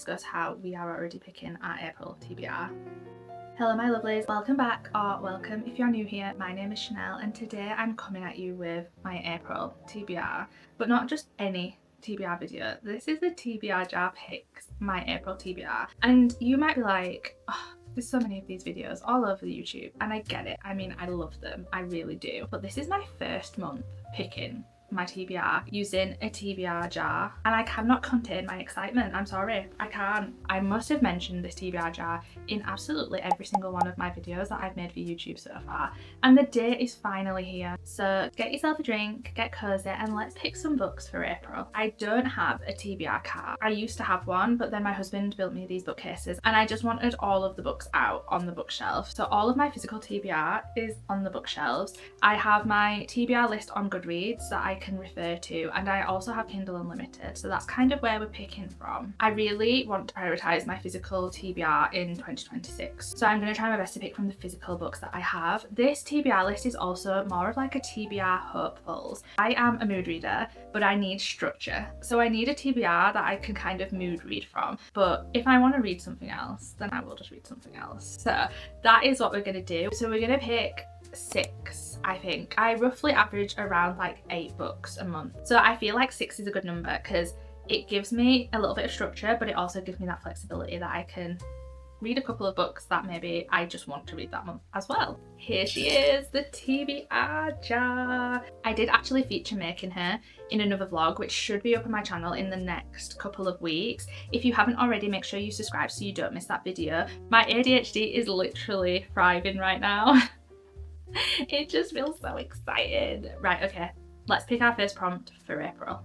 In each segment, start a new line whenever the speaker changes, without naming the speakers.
discuss how we are already picking our April TBR. Hello my lovelies, welcome back, or welcome if you're new here. My name is Chanel and today I'm coming at you with my April TBR, but not just any TBR video. This is the TBR jar picks my April TBR, and you might be like, oh, there's so many of these videos all over YouTube, and I get it. I mean, I love them, I really do, but this is my first month picking my TBR using a TBR jar, and I cannot contain my excitement. I'm sorry, I can't. I must have mentioned this TBR jar in absolutely every single one of my videos that I've made for YouTube so far, and the day is finally here. So get yourself a drink, get cozy, and let's pick some books for April. I don't have a TBR cart. I used to have one, but then my husband built me these bookcases and I just wanted all of the books out on the bookshelf. So all of my physical TBR is on the bookshelves. I have my TBR list on Goodreads that I can refer to, and I also have Kindle Unlimited, so that's kind of where we're picking from. I really want to prioritise my physical TBR in 2026, so I'm going to try my best to pick from the physical books that I have. This TBR list is also more of like a TBR hopefuls. I am a mood reader, but I need structure, so I need a TBR that I can kind of mood read from, but if I want to read something else, then I will just read something else. So that is what we're going to do. So we're going to pick 6, I think. I roughly average around like 8 books a month, so I feel like 6 is a good number because it gives me a little bit of structure, but it also gives me that flexibility that I can read a couple of books that maybe I just want to read that month as well. Here she is, the TBR jar. I did actually feature making her in another vlog, which should be up on my channel in the next couple of weeks. If you haven't already, make sure you subscribe so you don't miss that video. My ADHD is literally thriving right now. It just feels so excited. Right, okay, let's pick our first prompt for April.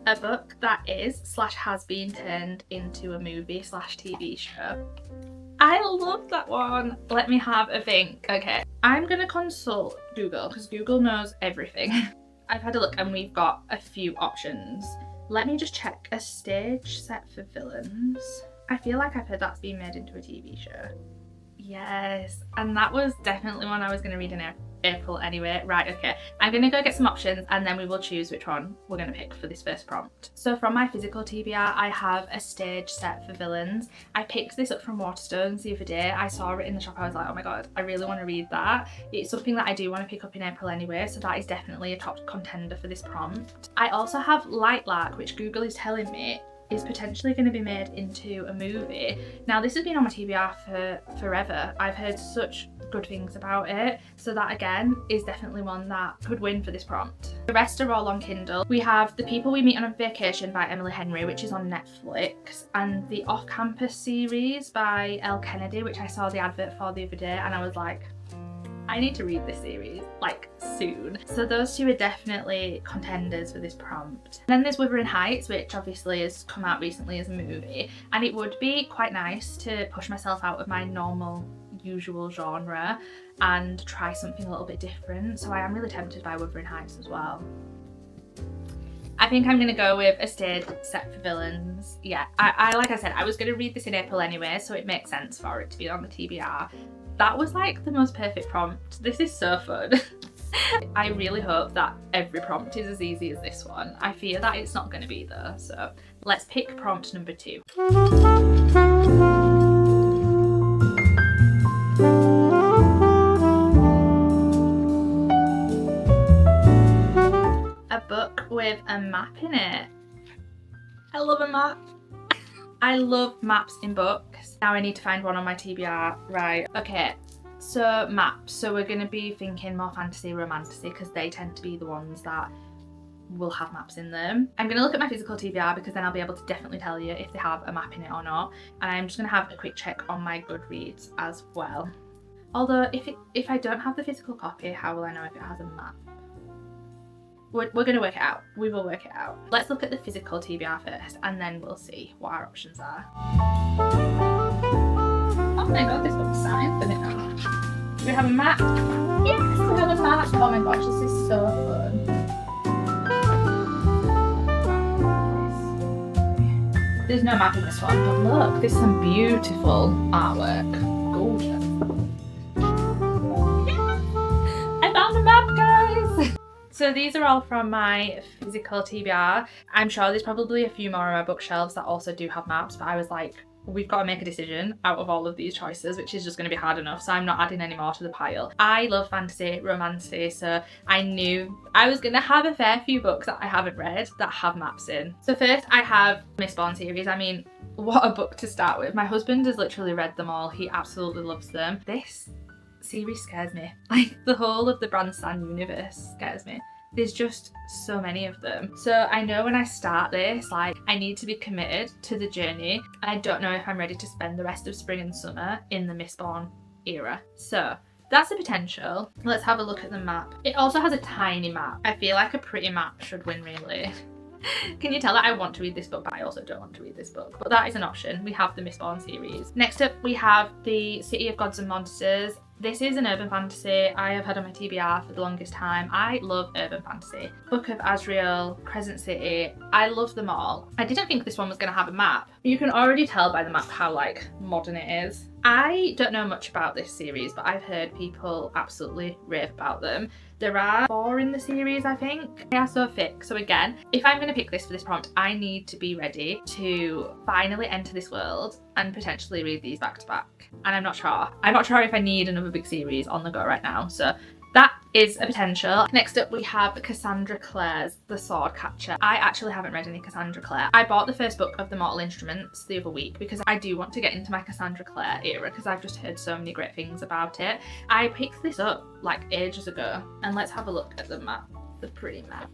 A book that is / has been turned into a movie / TV show. I love that one. Let me have a think. Okay, I'm gonna consult Google because Google knows everything. I've had a look and we've got a few options. Let me just check. A stage set for villains. I feel like I've heard that's been made into a TV show. Yes, and that was definitely one I was going to read in April anyway. Right, okay. I'm going to go get some options and then we will choose which one we're going to pick for this first prompt. So from my physical TBR, I have a stage set for villains. I picked this up from Waterstones the other day. I saw it in the shop. I was like, oh my god, I really want to read that. It's something that I do want to pick up in April anyway, so that is definitely a top contender for this prompt. I also have Light Lark, which Google is telling me is potentially going to be made into a movie. Now this has been on my TBR for forever. I've heard such good things about it, so that again is definitely one that could win for this prompt. The rest are all on Kindle. We have The People We Meet on a Vacation by Emily Henry, which is on Netflix, and the Off Campus series by Elle Kennedy, which I saw the advert for the other day and I was like, I need to read this series like soon. So those two are definitely contenders for this prompt. Then there's Wuthering Heights, which obviously has come out recently as a movie, and it would be quite nice to push myself out of my normal usual genre and try something a little bit different, so I am really tempted by Wuthering Heights as well. I think I'm going to go with a stage set for villains. Yeah, I like I said, I was going to read this in April anyway, so it makes sense for it to be on the TBR. That was like the most perfect prompt. This is so fun. I really hope that every prompt is as easy as this one. I fear that it's not going to be though, so let's pick prompt number 2. A book with a map in it. I love a map. I love maps in books. Now I need to find one on my TBR. Right, okay, so maps. So we're going to be thinking more fantasy, romantasy, because they tend to be the ones that will have maps in them. I'm going to look at my physical TBR because then I'll be able to definitely tell you if they have a map in it or not. And I'm just going to have a quick check on my Goodreads as well. Although if I don't have the physical copy, how will I know if it has a map? We're going to work it out. We will work it out. Let's look at the physical TBR first and then we'll see what our options are. Oh my god, this book's signed for me now. Do we have a map? Yes, we have a map. Oh my gosh, this is so fun. There's no map in this one, but look, there's some beautiful artwork. Gorgeous. I found a map! So these are all from my physical TBR. I'm sure there's probably a few more on my bookshelves that also do have maps, but I was like, we've got to make a decision out of all of these choices, which is just going to be hard enough, so I'm not adding any more to the pile. I love fantasy, romancy, so I knew I was going to have a fair few books that I haven't read that have maps in. So first I have Mistborn series. I mean, what a book to start with. My husband has literally read them all. He absolutely loves them. This series scares me. Like, the whole of the Branson universe scares me. There's just so many of them. So I know when I start this, like, I need to be committed to the journey. I don't know if I'm ready to spend the rest of spring and summer in the Mistborn era. So that's a potential. Let's have a look at the map. It also has a tiny map. I feel like a pretty map should win, really. Can you tell that I want to read this book, but I also don't want to read this book? But that is an option. We have the Mistborn series. Next up, we have the City of Gods and Monsters. This is an urban fantasy I have had on my TBR for the longest time. I love urban fantasy. Book of Azrael, Crescent City, I love them all. I didn't think this one was going to have a map. You can already tell by the map how like modern it is. I don't know much about this series, but I've heard people absolutely rave about them. There are 4 in the series, I think. They are so thick. So again, if I'm going to pick this for this prompt, I need to be ready to finally enter this world and potentially read these back to back. And I'm not sure. I'm not sure if I need another big series on the go right now. So that is a potential. Next up, we have Cassandra Clare's The Sword Catcher. I actually haven't read any Cassandra Clare. I bought the first book of The Mortal Instruments the other week because I do want to get into my Cassandra Clare era because I've just heard so many great things about it. I picked this up like ages ago, and let's have a look at the map. The pretty map.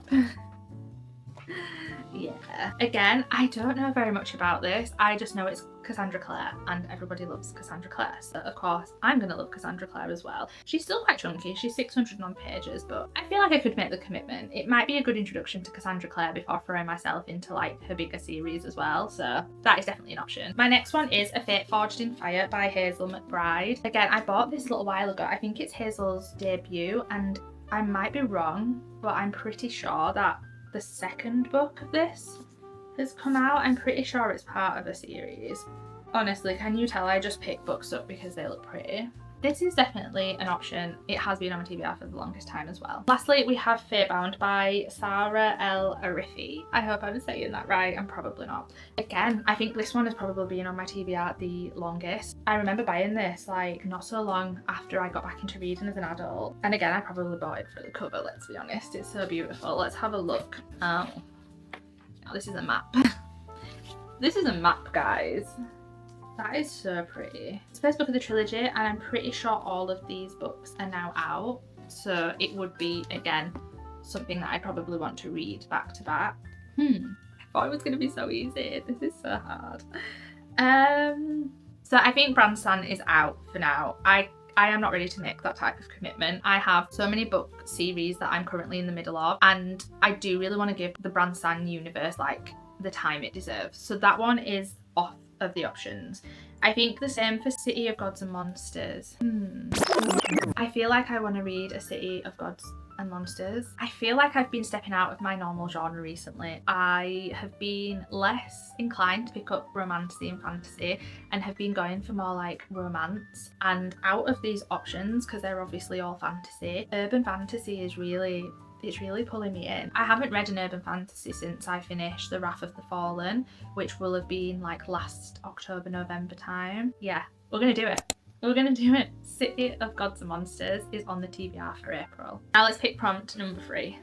Yeah. Again, I don't know very much about this. I just know it's Cassandra Clare and everybody loves Cassandra Clare. So of course I'm gonna love Cassandra Clare as well. She's still quite chunky. She's 600 odd pages, but I feel like I could make the commitment. It might be a good introduction to Cassandra Clare before throwing myself into like her bigger series as well. So that is definitely an option. My next one is A Fate Forged in Fire by Hazel McBride. Again, I bought this a little while ago. I think it's Hazel's debut, and I might be wrong, but I'm pretty sure that the second book of this has come out. I'm pretty sure it's part of a series. Honestly, can you tell I just pick books up because they look pretty? This is definitely an option. It has been on my TBR for the longest time as well. Lastly, we have Fatebound by Sarah El Arifi. I hope I'm saying that right. I'm probably not. Again, I think this one has probably been on my TBR the longest. I remember buying this like not so long after I got back into reading as an adult. And again, I probably bought it for the cover, let's be honest. It's so beautiful. Let's have a look. Oh, this is a map. This is a map, guys. That is so pretty. It's the first book of the trilogy, and I'm pretty sure all of these books are now out. So it would be, again, something that I probably want to read back to back. I thought it was going to be so easy. This is so hard. So I think Branson is out for now. I am not ready to make that type of commitment. I have so many book series that I'm currently in the middle of, and I do really want to give the Branson universe like the time it deserves. So that one is off of the options. I think the same for City of Gods and Monsters. I feel like I want to read a City of Gods and Monsters. I feel like I've been stepping out of my normal genre recently. I have been less inclined to pick up romantasy and fantasy and have been going for more like romance. And out of these options, because they're obviously all fantasy, urban fantasy is really pulling me in. I haven't read an urban fantasy since I finished The Wrath of the Fallen, which will have been like last October, November time. Yeah, we're gonna do it. We're gonna do it. City of Gods and Monsters is on the TBR for April. Now let's pick prompt number 3.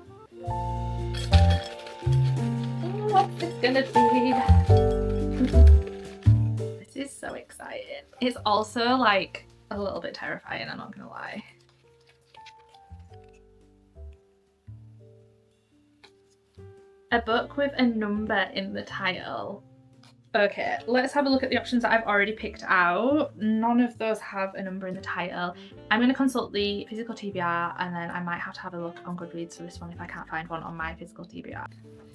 What's it gonna be? This is so exciting. It's also like a little bit terrifying, I'm not gonna lie. A book with a number in the title. Okay, let's have a look at the options that I've already picked out. None of those have a number in the title. I'm going to consult the physical TBR, and then I might have to have a look on Goodreads for this one if I can't find one on my physical TBR.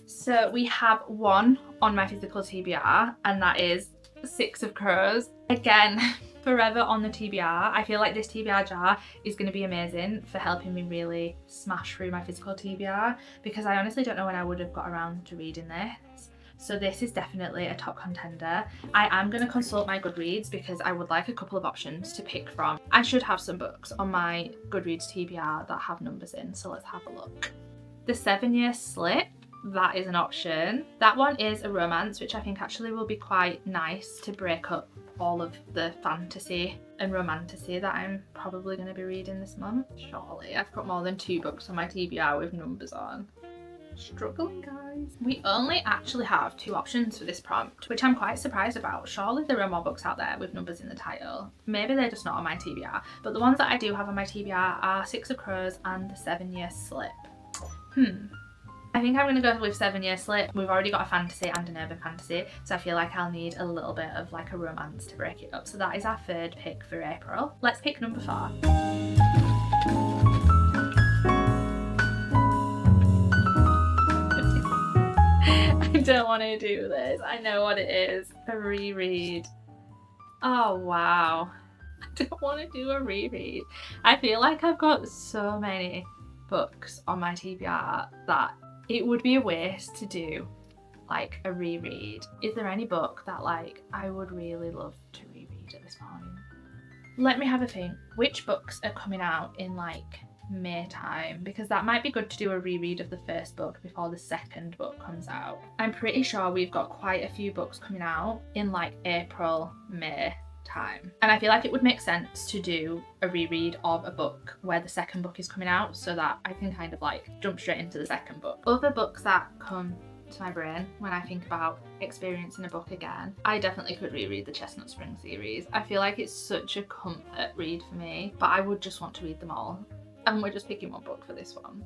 So we have one on my physical TBR, and that is Six of Crows. Again, forever on the TBR. I feel like this TBR jar is going to be amazing for helping me really smash through my physical TBR, because I honestly don't know when I would have got around to reading this. So this is definitely a top contender. I am going to consult my Goodreads because I would like a couple of options to pick from. I should have some books on my Goodreads TBR that have numbers in, so let's have a look. The 7-Year Slip, that is an option. That one is a romance, which I think actually will be quite nice to break up all of the fantasy and romantasy that I'm probably going to be reading this month. Surely. I've got more than 2 books on my TBR with numbers on. Struggling, guys. We only actually have 2 options for this prompt, which I'm quite surprised about. Surely there are more books out there with numbers in the title. Maybe they're just not on my TBR, but the ones that I do have on my TBR are Six of Crows and The 7-Year Slip. I think I'm going to go with 7-Year Slip. We've already got a fantasy and an urban fantasy, so I feel like I'll need a little bit of like a romance to break it up. So that is our 3rd pick for April. Let's pick number 4. I don't want to do this. I know what it is. A reread. Oh wow. I don't want to do a reread. I feel like I've got so many books on my TBR that it would be a waste to do like a reread. Is there any book that like I would really love to reread at this point? Let me have a think. Which books are coming out in like May time? Because that might be good to do a reread of the first book before the second book comes out. I'm pretty sure we've got quite a few books coming out in like April, May time. And I feel like it would make sense to do a reread of a book where the second book is coming out so that I can kind of like jump straight into the second book. Other books that come to my brain when I think about experiencing a book again, I definitely could reread the Chestnut Spring series. I feel like it's such a comfort read for me, but I would just want to read them all. And we're just picking one book for this one.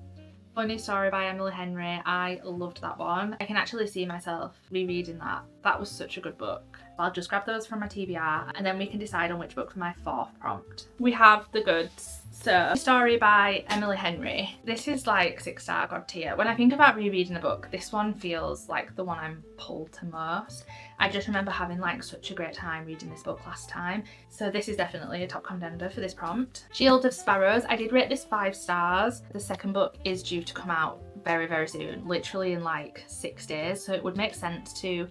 Funny Story by Emily Henry. I loved that one. I can actually see myself rereading that. That was such a good book. I'll just grab those from my TBR and then we can decide on which book for my 4th prompt. We have the goods. So, Story by Emily Henry. This is like 6-star god tier. When I think about rereading a book, this one feels like the one I'm pulled to most. I just remember having like such a great time reading this book last time. So this is definitely a top contender for this prompt. Shield of Sparrows. I did rate this 5 stars. The second book is due to come out very, very soon, literally in like 6 days. So it would make sense to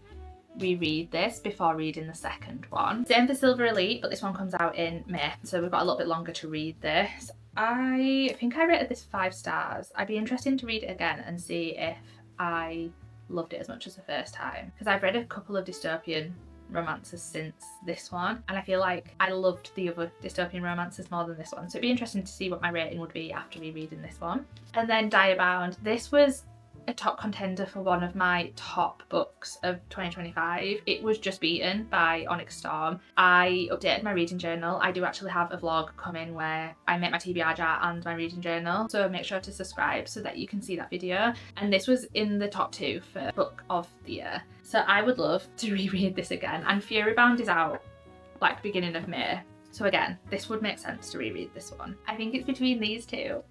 reread this before reading the second one. Same for Silver Elite, but this one comes out in May, so we've got a little bit longer to read this. I think I rated this 5 stars. I'd be interested to read it again and see if I loved it as much as the first time, because I've read a couple of dystopian romances since this one and I feel like I loved the other dystopian romances more than this one, so it'd be interesting to see what my rating would be after rereading this one. And then Diabound. This was a top contender for one of my top books of 2025. It was just beaten by Onyx Storm. I updated my reading journal. I do actually have a vlog coming where I make my TBR jar and my reading journal, so make sure to subscribe so that you can see that video. And this was in the top 2 for book of the year. So I would love to reread this again. And Furybound is out like beginning of May. So again, this would make sense to reread this one. I think it's between these 2.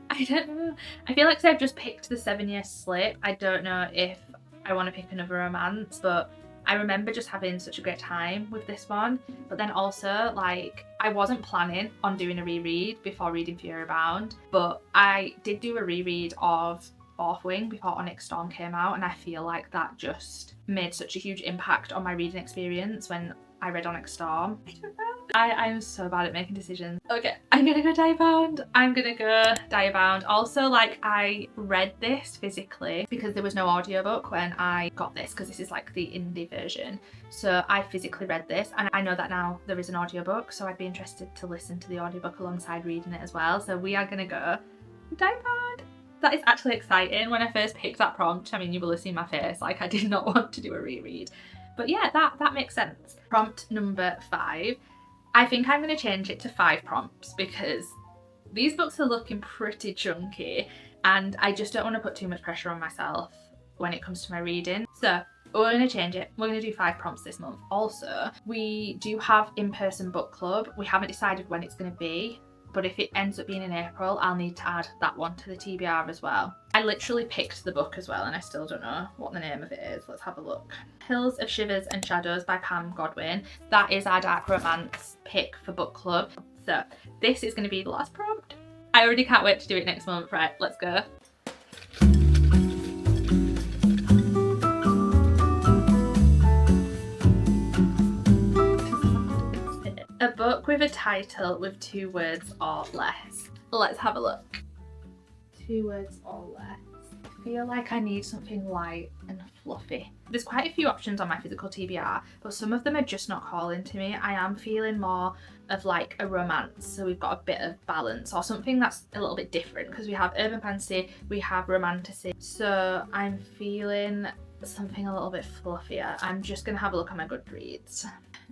I don't know. I feel like I've just picked the 7-Year Slip. I don't know if I want to pick another romance, but I remember just having such a great time with this one. But then also, like, I wasn't planning on doing a reread before reading Furybound, but I did do a reread of Fourth Wing before Onyx Storm came out, and I feel like that just made such a huge impact on my reading experience when I read Onyx Storm. I don't know. I'm so bad at making decisions. Okay, I'm gonna go Diabound. I'm gonna go Diabound. Also, like, I read this physically because there was no audiobook when I got this, because this is like the indie version. So I physically read this, and I know that now there is an audiobook, so I'd be interested to listen to the audiobook alongside reading it as well. So we are gonna go Diabound. That is actually exciting. When I first picked that prompt, I mean, you will have seen my face, like I did not want to do a reread. But yeah, that makes sense. Prompt number 5. I think I'm going to change it to 5 prompts because these books are looking pretty chunky and I just don't want to put too much pressure on myself when it comes to my reading. So we're going to change it. We're going to do 5 prompts this month. Also, we do have in-person book club. We haven't decided when it's going to be, but if it ends up being in April, I'll need to add that one to the TBR as well. I literally picked the book as well and I still don't know what the name of it is. Let's have a look. Hills of Shivers and Shadows by Pam Godwin. That is our dark romance pick for book club. So this is going to be the last prompt. I already can't wait to do it next month. Right, let's go. A book with a title with 2 words or less. Let's have a look. 2 words or less. feel like I need something light and fluffy. There's quite a few options on my physical TBR, but some of them are just not calling to me. I am feeling more of like a romance, so we've got a bit of balance, or something that's a little bit different, because we have urban fantasy, we have romanticism. So I'm feeling something a little bit fluffier. I'm just gonna have a look at my Goodreads.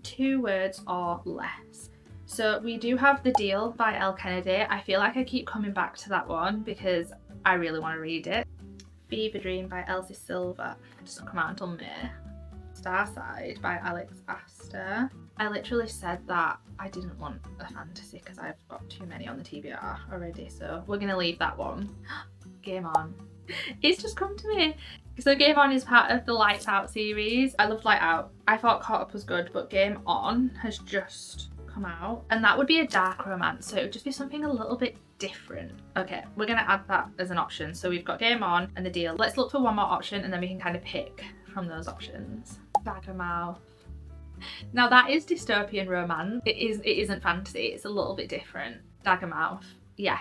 2 words or less. So we do have The Deal by Elle Kennedy. I feel like I keep coming back to that one because I really want to read it. Fever Dream by Elsie Silver. It doesn't come out until May. Starside by Alex Astor. I literally said that I didn't want a fantasy because I've got too many on the TBR already, so we're gonna leave that one. Game On. It's just come to me. So Game On is part of the Lights Out series. I loved Light Out. I thought Caught Up was good, but Game On has just come out, and that would be a dark romance, so it would just be something a little bit different. Okay, we're gonna add that as an option. So we've got Game On and The Deal. Let's look for one more option and then we can kind of pick from those options. Daggermouth. Now that is dystopian romance. It isn't fantasy, it's a little bit different. Daggermouth. Yeah,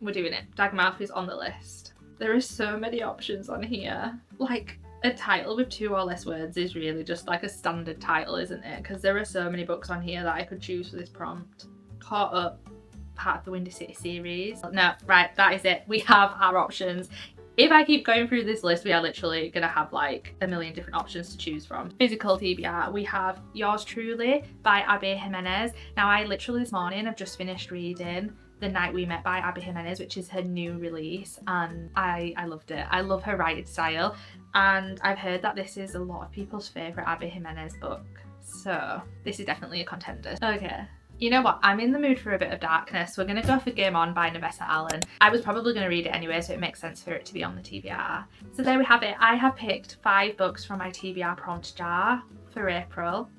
we're doing it. Daggermouth is on the list. There are so many options on here. Like, a title with 2 or less words is really just like a standard title, isn't it? Because there are so many books on here that I could choose for this prompt. Caught Up, part of the Windy City series. No, right, that is it. We have our options. If I keep going through this list, we are literally gonna have like a million different options to choose from. Physical TBR, we have Yours Truly by Abby Jimenez. Now I literally this morning have just finished reading The Night We Met by Abby Jimenez, which is her new release, and I loved it. I love her writing style, and I've heard that this is a lot of people's favourite Abby Jimenez book, so this is definitely a contender. Okay, you know what, I'm in the mood for a bit of darkness. We're gonna go for Game On by Nevessa Allen. I was probably gonna read it anyway, so it makes sense for it to be on the TBR. So there we have it. I have picked 5 books from my TBR prompt jar for April.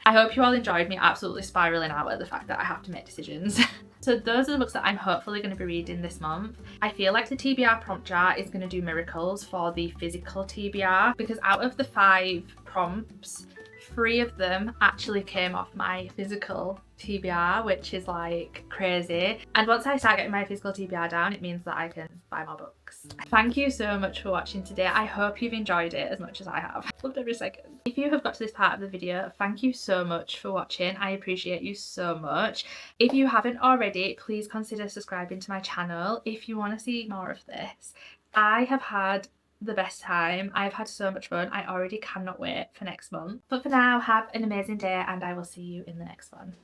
I hope you all enjoyed me absolutely spiralling out at the fact that I have to make decisions. So those are the books that I'm hopefully going to be reading this month. I feel like the TBR prompt jar is going to do miracles for the physical TBR, because out of the 5 prompts, 3 of them actually came off my physical TBR, which is like crazy. And once I start getting my physical TBR down, it means that I can buy more books. Thank you so much for watching today. I hope you've enjoyed it as much as I have. Loved every second. If you have got to this part of the video, thank you so much for watching. I appreciate you so much. If you haven't already, please consider subscribing to my channel if you want to see more of this. I have had the best time. I've had so much fun. I already cannot wait for next month. But for now, have an amazing day and I will see you in the next one.